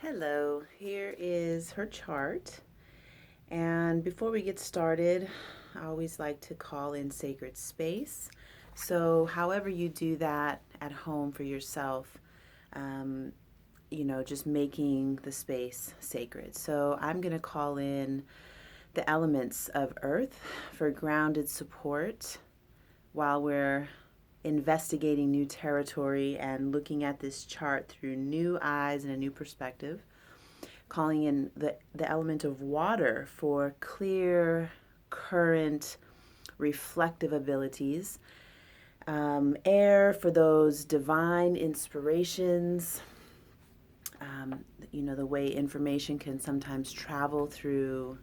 Hello, here is her chart. And before we get started, I always like to call in sacred space. So, however you do that at home for yourself, um, just making the space sacred. So, I'm going to call in the elements of earth for grounded support while we're investigating new territory and looking at this chart through new eyes and a new perspective. Calling in the element of water for clear, current, reflective abilities. Air for those divine inspirations. The way information can sometimes travel through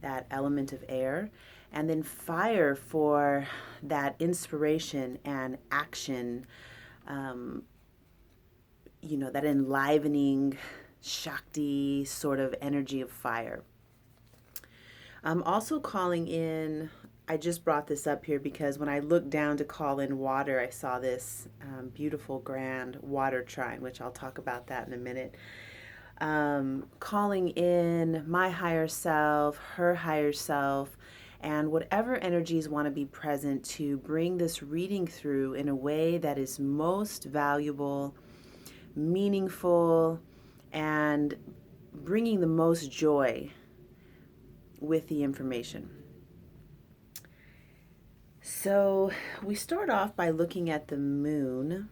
that element of air. And then fire for that inspiration and action, that enlivening Shakti sort of energy of fire. I'm also calling in, I just brought this up here because when I looked down to call in water, I saw this beautiful grand water trine, which I'll talk about that in a minute. Calling in my higher self, her higher self, and whatever energies want to be present to bring this reading through in a way that is most valuable, meaningful, and bringing the most joy with the information. So we start off by looking at the moon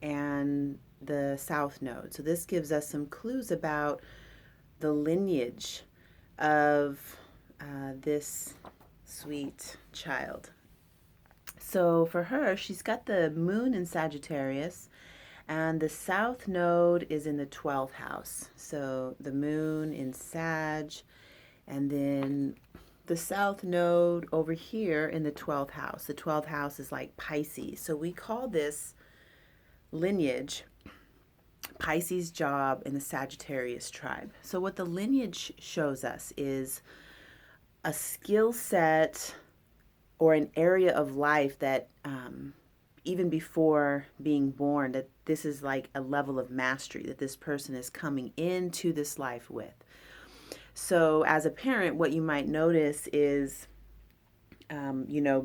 and the south node. So this gives us some clues about the lineage of this sweet child. So for her, she's got the moon in Sagittarius, and the south node is in the 12th house. So the moon in Sag, and then the south node over here in the 12th house. The 12th house is like Pisces. So we call this lineage Pisces job in the Sagittarius tribe. So what the lineage shows us is a skill set or an area of life that even before being born, that this is like a level of mastery that this person is coming into this life with. So as a parent, what you might notice is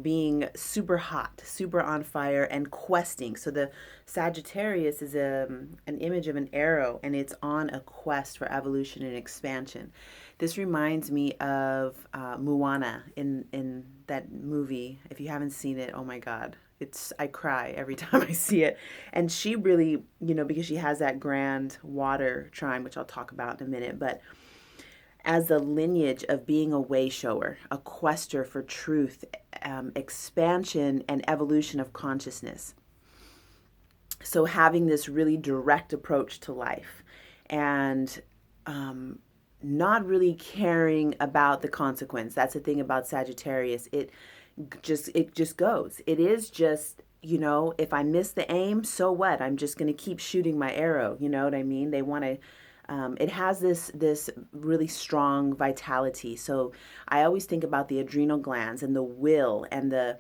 being super hot, super on fire, and questing. So the Sagittarius is an image of an arrow, and it's on a quest for evolution and expansion. This reminds me of Moana in that movie. If you haven't seen it, oh my God. I cry every time I see it. And she really, because she has that grand water trine, which I'll talk about in a minute, but as the lineage of being a way shower, a quester for truth, expansion, and evolution of consciousness. So having this really direct approach to life and not really caring about the consequence. That's the thing about Sagittarius. It just goes. It is just, if I miss the aim, so what? I'm just going to keep shooting my arrow. You know what I mean? They want to it has this really strong vitality. So I always think about the adrenal glands and the will and the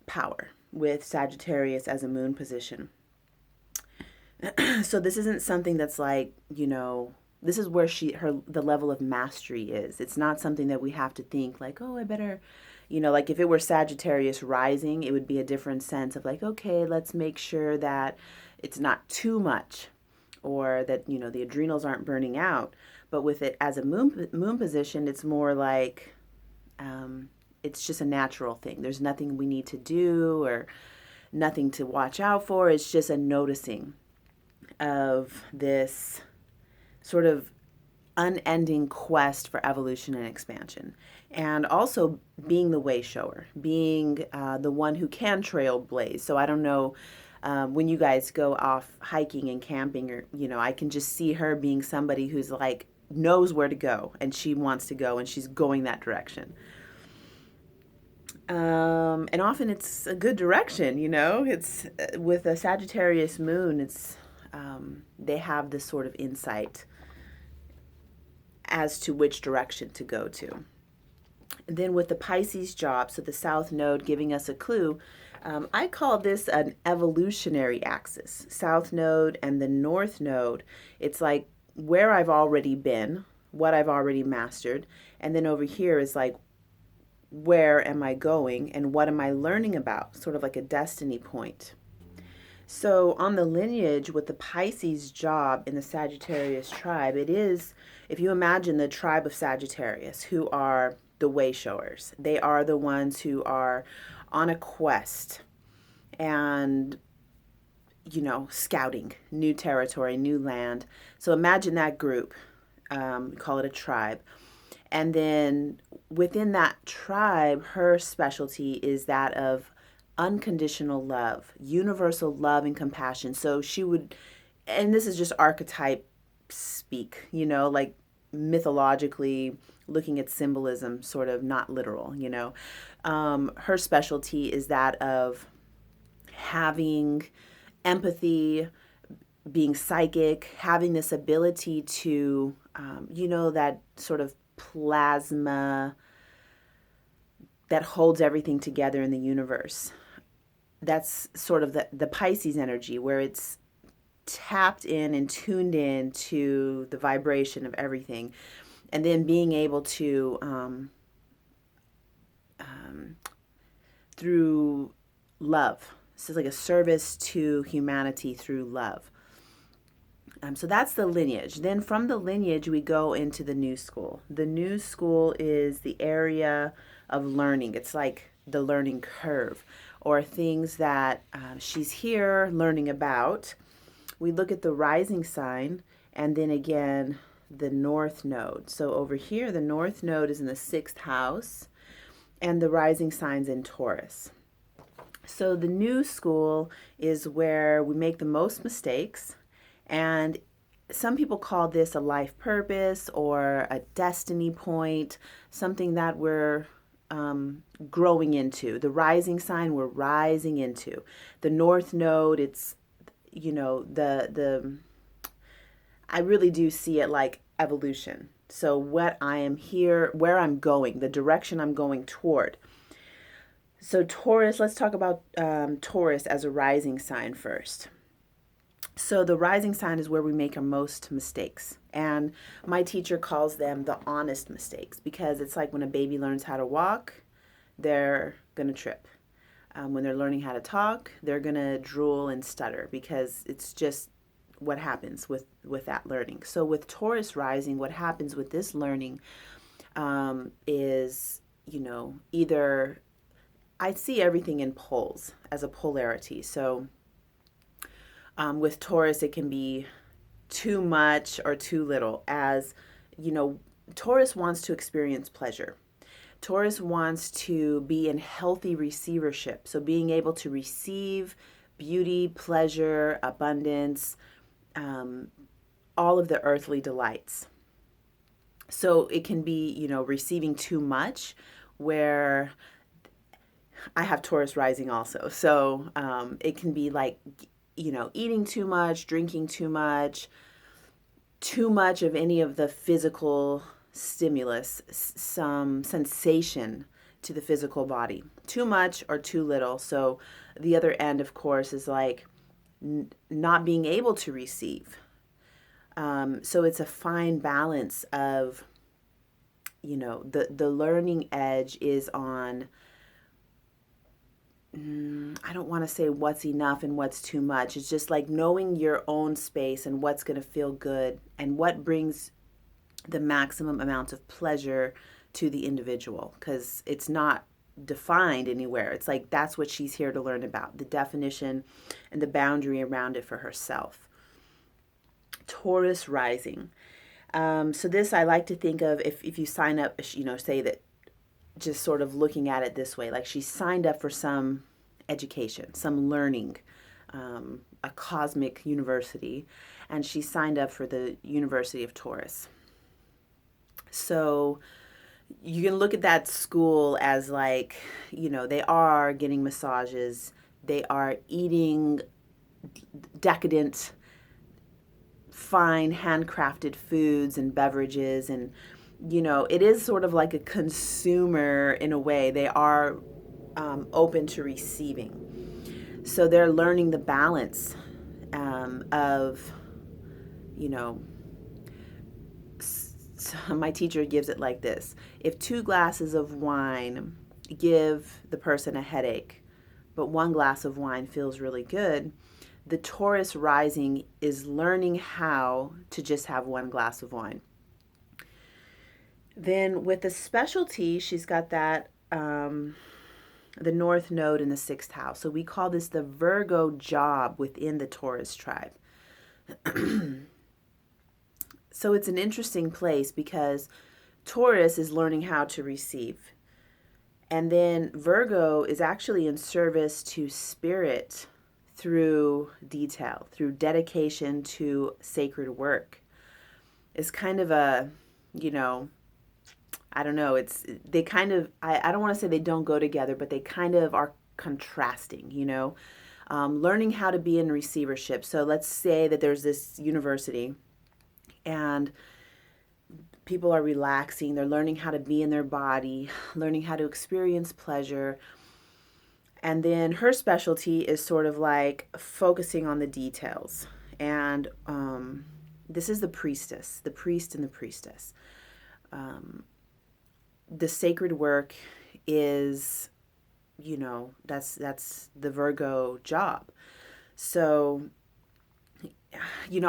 power with Sagittarius as a moon position. So this isn't something that's like this is where the level of mastery is. It's not something that we have to think like, oh, I better. Like if it were Sagittarius rising, it would be a different sense of like, okay, let's make sure that it's not too much, or that the adrenals aren't burning out. But with it as a moon position, it's more like it's just a natural thing. There's nothing we need to do or nothing to watch out for. It's just a noticing of this sort of unending quest for evolution and expansion. And also being the way shower, being the one who can trailblaze. So I don't know, when you guys go off hiking and camping, or I can just see her being somebody who's like knows where to go and she wants to go and she's going that direction. And often it's a good direction. It's with a Sagittarius moon. It's they have this sort of insight as to which direction to go to. And then with the Pisces job, so the south node giving us a clue, I call this an evolutionary axis. South node and the north node, it's like where I've already been, what I've already mastered. And then over here is like, where am I going and what am I learning about? Sort of like a destiny point. So on the lineage with the Pisces job in the Sagittarius tribe, it is, if you imagine the tribe of Sagittarius, who are the way showers, they are the ones who are on a quest and, scouting new territory, new land. So imagine that group, call it a tribe. And then within that tribe, her specialty is that of unconditional love, universal love and compassion. So she would, and this is just archetype speak, like mythologically looking at symbolism, sort of not literal. Her specialty is that of having empathy, being psychic, having this ability to, that sort of plasma that holds everything together in the universe. That's sort of the Pisces energy, where it's tapped in and tuned in to the vibration of everything. And then being able to, through love. So it's like a service to humanity through love. So that's the lineage. Then from the lineage, we go into the new school. The new school is the area of learning. It's like the learning curve, or things that she's here learning about. We look at the rising sign and then again the north node. So over here, the north node is in the 6th house and the rising sign's in Taurus. So the new school is where we make the most mistakes, and some people call this a life purpose or a destiny point, something that we're growing into. The rising sign we're rising into. The north node, it's, the I really do see it like evolution. So what I am here, where I'm going, the direction I'm going toward. So Taurus, let's talk about Taurus as a rising sign first. So the rising sign is where we make our most mistakes. And my teacher calls them the honest mistakes, because it's like when a baby learns how to walk, they're going to trip. When they're learning how to talk, they're going to drool and stutter, because it's just what happens with that learning. So with Taurus rising, what happens with this learning is, either I see everything in poles as a polarity. So with Taurus, it can be too much or too little. As Taurus wants to experience pleasure. Taurus wants to be in healthy receivership. So being able to receive beauty, pleasure, abundance, all of the earthly delights. So it can be, receiving too much, where I have Taurus rising also. So it can be like, eating too much, drinking too much of any of the physical stimulus, some sensation to the physical body, too much or too little. So the other end, of course, is like not being able to receive. So it's a fine balance of, the learning edge is on, I don't want to say what's enough and what's too much. It's just like knowing your own space and what's going to feel good and what brings the maximum amount of pleasure to the individual, because it's not defined anywhere. It's like that's what she's here to learn about, the definition and the boundary around it for herself. Taurus rising. So this I like to think of, if you sign up, say that, just sort of looking at it this way, like she signed up for some education, some learning, a cosmic university, and she signed up for the University of Taurus. So you can look at that school as like, they are getting massages, they are eating decadent, fine, handcrafted foods and beverages, and it is sort of like a consumer in a way. They are open to receiving. So they're learning the balance of, you know, my teacher gives it like this: if 2 glasses of wine give the person a headache, but 1 glass of wine feels really good, the Taurus rising is learning how to just have 1 glass of wine. Then with the specialty, she's got that the North Node in the 6th house. So we call this the Virgo job within the Taurus tribe. So it's an interesting place because Taurus is learning how to receive. And then Virgo is actually in service to spirit through detail, through dedication to sacred work. It's kind of a, I don't know, they kind of, I don't want to say they don't go together, but they kind of are contrasting, learning how to be in receivership. So let's say that there's this university and people are relaxing, they're learning how to be in their body, learning how to experience pleasure. And then her specialty is sort of like focusing on the details. And this is the priestess, the priest and the priestess. The sacred work is, that's the Virgo job. So,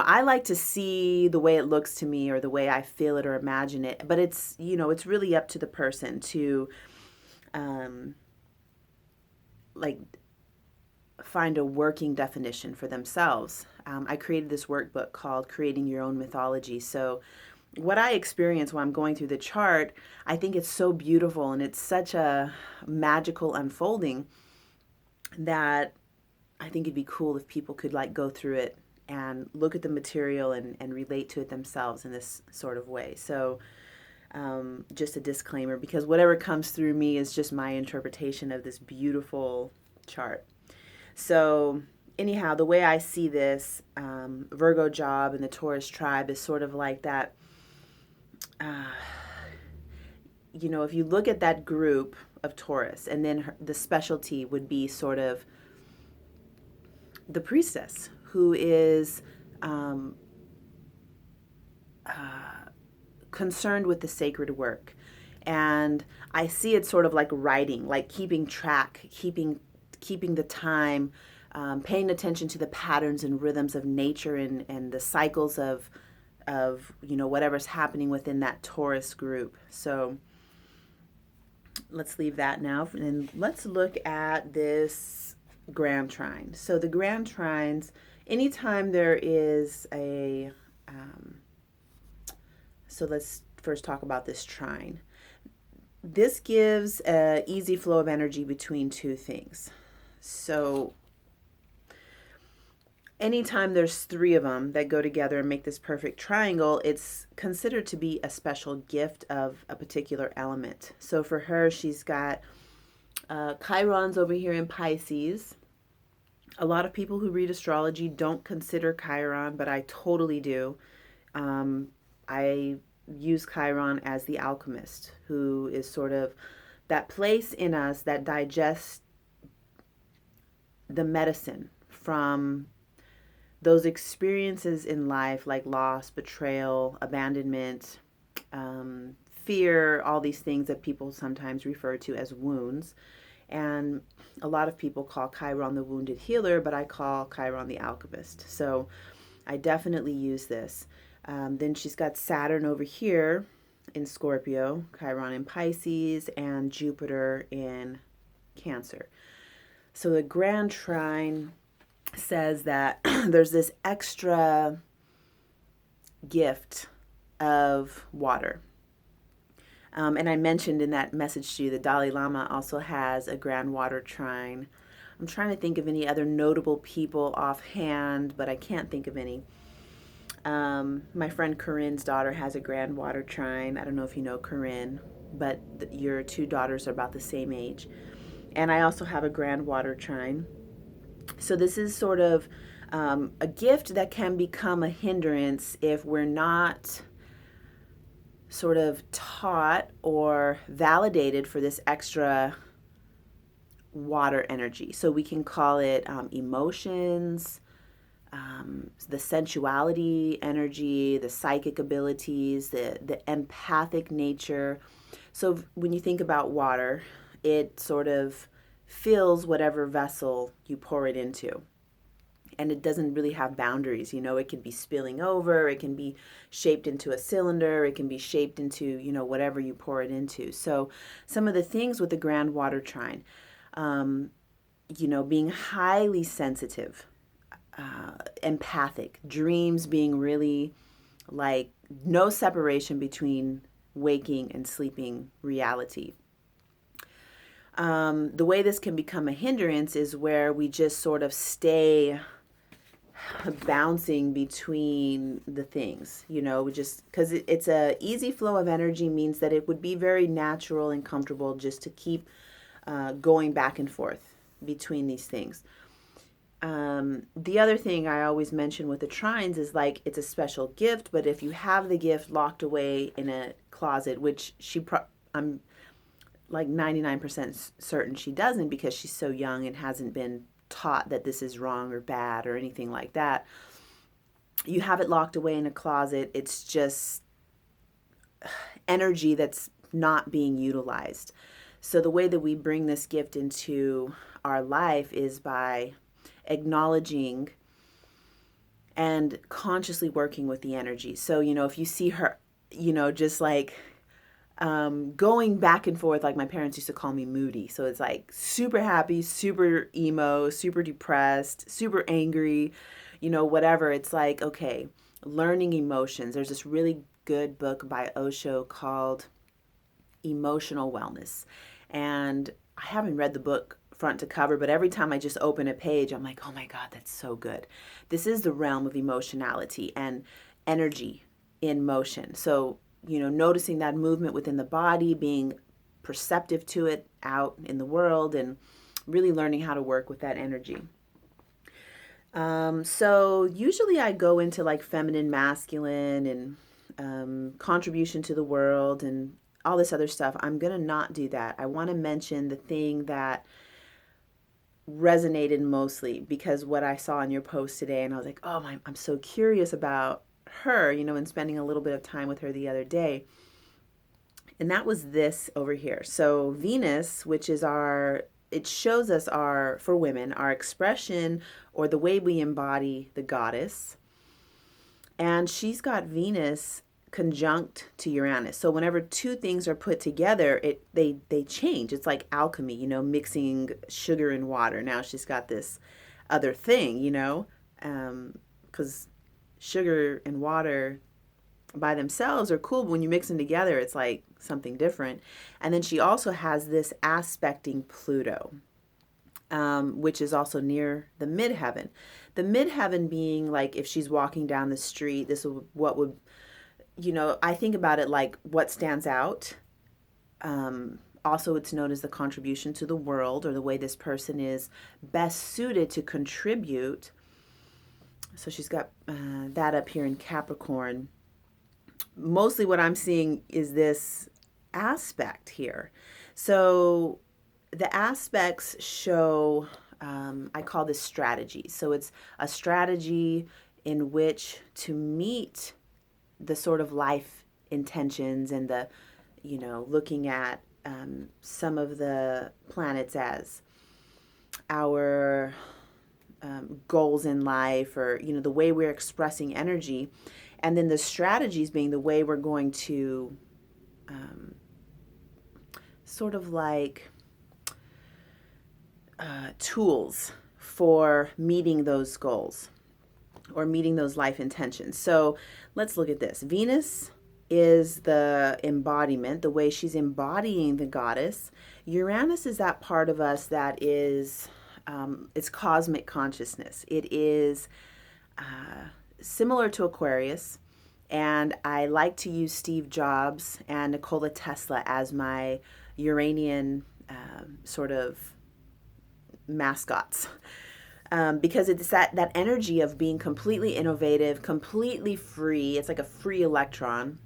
I like to see the way it looks to me or the way I feel it or imagine it, but it's, it's really up to the person to, find a working definition for themselves. I created this workbook called Creating Your Own Mythology. So what I experience when I'm going through the chart, I think it's so beautiful and it's such a magical unfolding that I think it'd be cool if people could go through it and look at the material and relate to it themselves in this sort of way. So just a disclaimer, because whatever comes through me is just my interpretation of this beautiful chart. So anyhow, the way I see this Virgo job and the Taurus tribe is sort of like that. If you look at that group of Taurus, and then the specialty would be sort of the priestess, who is concerned with the sacred work. And I see it sort of like writing, like keeping track, keeping the time, paying attention to the patterns and rhythms of nature and the cycles of whatever's happening within that Taurus group. So let's leave that now, and let's look at this grand trine. So the grand trines, anytime there is a so let's first talk about this trine. This gives an easy flow of energy between two things. So anytime there's 3 of them that go together and make this perfect triangle, it's considered to be a special gift of a particular element. So for her, she's got Chiron's over here in Pisces. A lot of people who read astrology don't consider Chiron, but I totally do. I use Chiron as the alchemist, who is sort of that place in us that digests the medicine from those experiences in life, like loss, betrayal, abandonment, fear, all these things that people sometimes refer to as wounds. And a lot of people call Chiron the wounded healer, but I call Chiron the alchemist. So I definitely use this. Then she's got Saturn over here in Scorpio, Chiron in Pisces, and Jupiter in Cancer. So the grand trine says that there's this extra gift of water. And I mentioned in that message to you, the Dalai Lama also has a grand water trine. I'm trying to think of any other notable people offhand, but I can't think of any. My friend Corinne's daughter has a grand water trine. I don't know if you know Corinne, but your 2 daughters are about the same age. And I also have a grand water trine. So this is sort of a gift that can become a hindrance if we're not sort of taught or validated for this extra water energy. So we can call it emotions, the sensuality energy, the psychic abilities, the empathic nature. So when you think about water, it sort of fills whatever vessel you pour it into. And it doesn't really have boundaries. It can be spilling over, it can be shaped into a cylinder, it can be shaped into, whatever you pour it into. So some of the things with the grand water trine, being highly sensitive, empathic, dreams being really like no separation between waking and sleeping reality. The way this can become a hindrance is where we just sort of stay bouncing between the things, just because it's a easy flow of energy means that it would be very natural and comfortable just to keep going back and forth between these things. The other thing I always mention with the trines is like it's a special gift, but if you have the gift locked away in a closet, which I'm like 99% certain she doesn't because she's so young and hasn't been taught that this is wrong or bad or anything like that. You have it locked away in a closet. It's just energy that's not being utilized. So the way that we bring this gift into our life is by acknowledging and consciously working with the energy. So, if you see her, just like going back and forth, like my parents used to call me moody. So it's like super happy, super emo, super depressed, super angry, whatever. It's like, okay, learning emotions. There's this really good book by Osho called Emotional Wellness. And I haven't read the book front to cover, but every time I just open a page, I'm like, oh my God, that's so good. This is the realm of emotionality and energy in motion. So, noticing that movement within the body, being perceptive to it out in the world, and really learning how to work with that energy. So usually I go into like feminine, masculine, and contribution to the world and all this other stuff. I'm going to not do that. I want to mention the thing that resonated mostly because what I saw in your post today, and I was like, oh, I'm so curious about her, and spending a little bit of time with her the other day. And that was this over here. So Venus, which is it shows us for women, our expression or the way we embody the goddess. And she's got Venus conjunct to Uranus. So whenever two things are put together, they change. It's like alchemy, mixing sugar and water. Now she's got this other thing, because sugar and water by themselves are cool, but when you mix them together, it's like something different. And then she also has this aspecting Pluto, which is also near the midheaven. The midheaven being like if she's walking down the street, this is what would, I think about it like what stands out. Also, it's known as the contribution to the world, or the way this person is best suited to contribute. So she's got that up here in Capricorn. Mostly what I'm seeing is this aspect here. So the aspects show, I call this strategy. So it's a strategy in which to meet the sort of life intentions and the, looking at some of the planets as our goals in life, or, the way we're expressing energy. And then the strategies being the way we're going to sort of like tools for meeting those goals or meeting those life intentions. So let's look at this. Venus is the embodiment, the way she's embodying the goddess. Uranus is that part of us that is, it's cosmic consciousness. It is similar to Aquarius, and I like to use Steve Jobs and Nikola Tesla as my Uranian sort of mascots, because it's that energy of being completely innovative, completely free. It's like a free electron,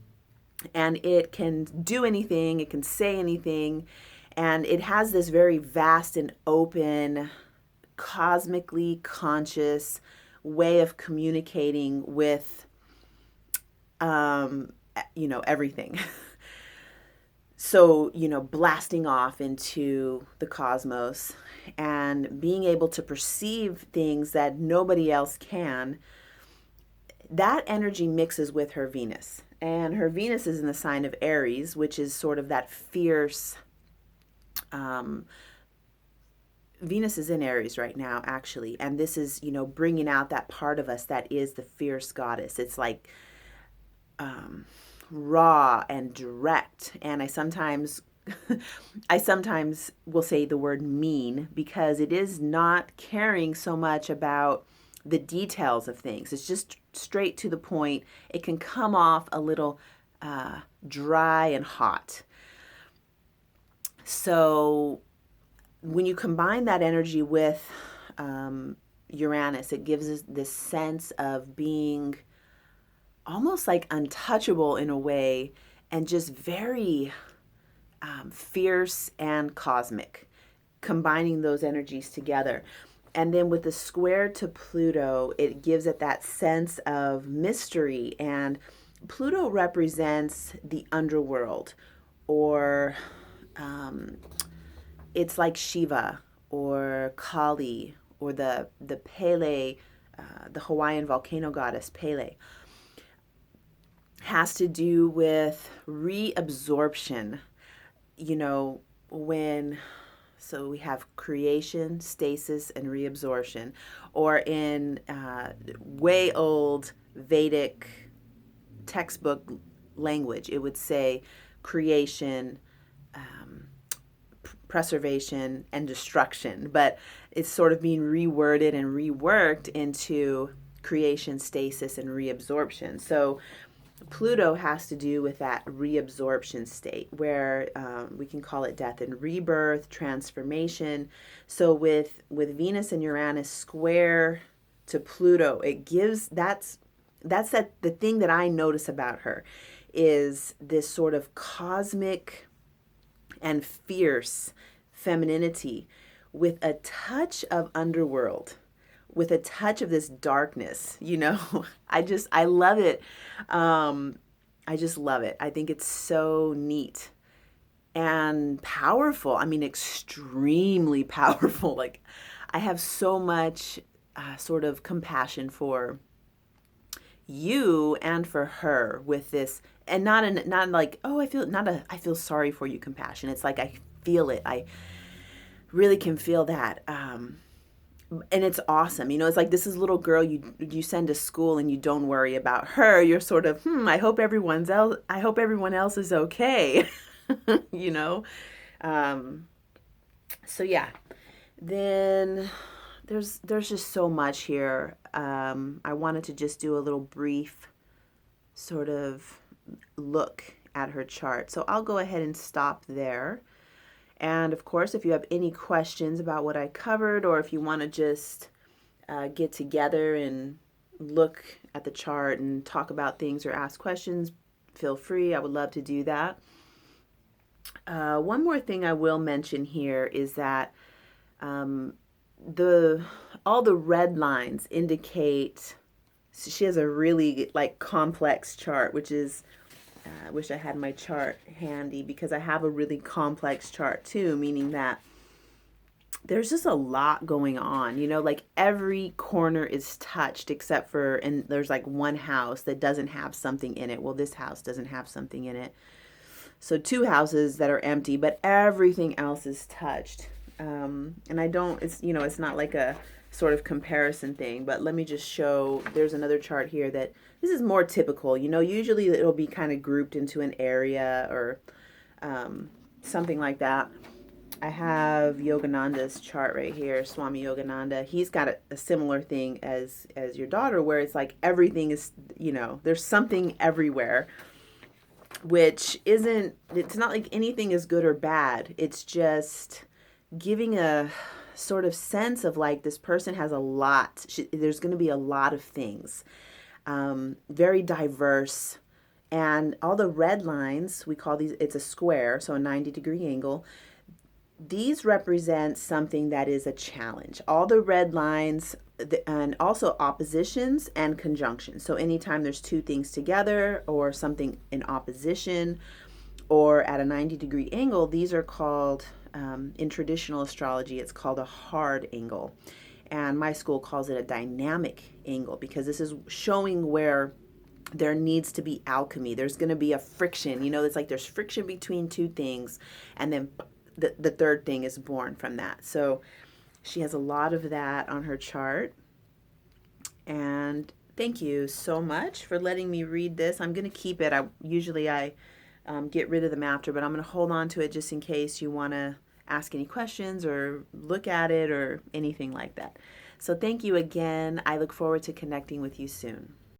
and it can do anything, it can say anything, And it has this very vast and open, cosmically conscious way of communicating with, um, everything. So, blasting off into the cosmos and being able to perceive things that nobody else can, that energy mixes with her Venus. And her Venus is in the sign of Aries, which is sort of that fierce. Um, Venus is in Aries right now, actually. And this is, bringing out that part of us that is the fierce goddess. It's like raw and direct. And I sometimes will say the word mean because it is not caring so much about the details of things. It's just straight to the point. It can come off a little dry and hot. So when you combine that energy with Uranus, it gives us this sense of being almost like untouchable in a way, and just very fierce and cosmic, combining those energies together. And then with the square to Pluto, it gives it that sense of mystery. And Pluto represents the underworld, or it's like Shiva or Kali or the Pele, the Hawaiian volcano goddess Pele. Has to do with reabsorption. So we have creation, stasis, and reabsorption. Or in way old Vedic textbook language, it would say creation, preservation, and destruction. But it's sort of being reworded and reworked into creation, stasis, and reabsorption. So Pluto has to do with that reabsorption state where we can call it death and rebirth, transformation. So with Venus and Uranus square to Pluto, it gives the thing that I notice about her is this sort of cosmic and fierce femininity with a touch of underworld, with a touch of this darkness. I love it. I just love it. I think it's so neat and powerful. I mean, extremely powerful. Like, I have so much sort of compassion for you and for her with this, and not like, oh, I feel sorry for you compassion. It's like I feel it. I really can feel that. And it's awesome. It's like this is a little girl you send to school and you don't worry about her. You're sort of, I hope everyone else is okay. you know? So yeah. Then there's just so much here. I wanted to just do a little brief sort of look at her chart. So I'll go ahead and stop there. And of course, if you have any questions about what I covered, or if you want to just get together and look at the chart and talk about things or ask questions, feel free. I would love to do that. One more thing I will mention here is that all the red lines indicate she has a really complex chart, which is I wish I had my chart handy because I have a really complex chart too, meaning that there's just a lot going on, like every corner is touched except for, and there's one house that doesn't have something in it. Well, this house doesn't have something in it. So two houses that are empty, but everything else is touched. And it's not like a sort of comparison thing, but let me just show, there's another chart here that this is more typical. Usually it'll be kind of grouped into an area or something like that. I have Yogananda's chart right here, Swami Yogananda. He's got a similar thing as your daughter, where it's like everything is, there's something everywhere, which it's not like anything is good or bad. It's just giving a sort of sense of this person has a lot. There's going to be a lot of things, very diverse. And all the red lines, we call these, it's a square, so a 90-degree angle. These represent something that is a challenge. All the red lines and also oppositions and conjunctions. So anytime there's two things together or something in opposition or at a 90-degree angle, these are called, in traditional astrology, it's called a hard angle. And my school calls it a dynamic angle because this is showing where there needs to be alchemy. There's going to be a friction. It's like there's friction between two things, and then the third thing is born from that. So she has a lot of that on her chart. And thank you so much for letting me read this. I'm going to keep it. I get rid of them after, but I'm going to hold on to it just in case you want to ask any questions or look at it or anything like that. So thank you again. I look forward to connecting with you soon.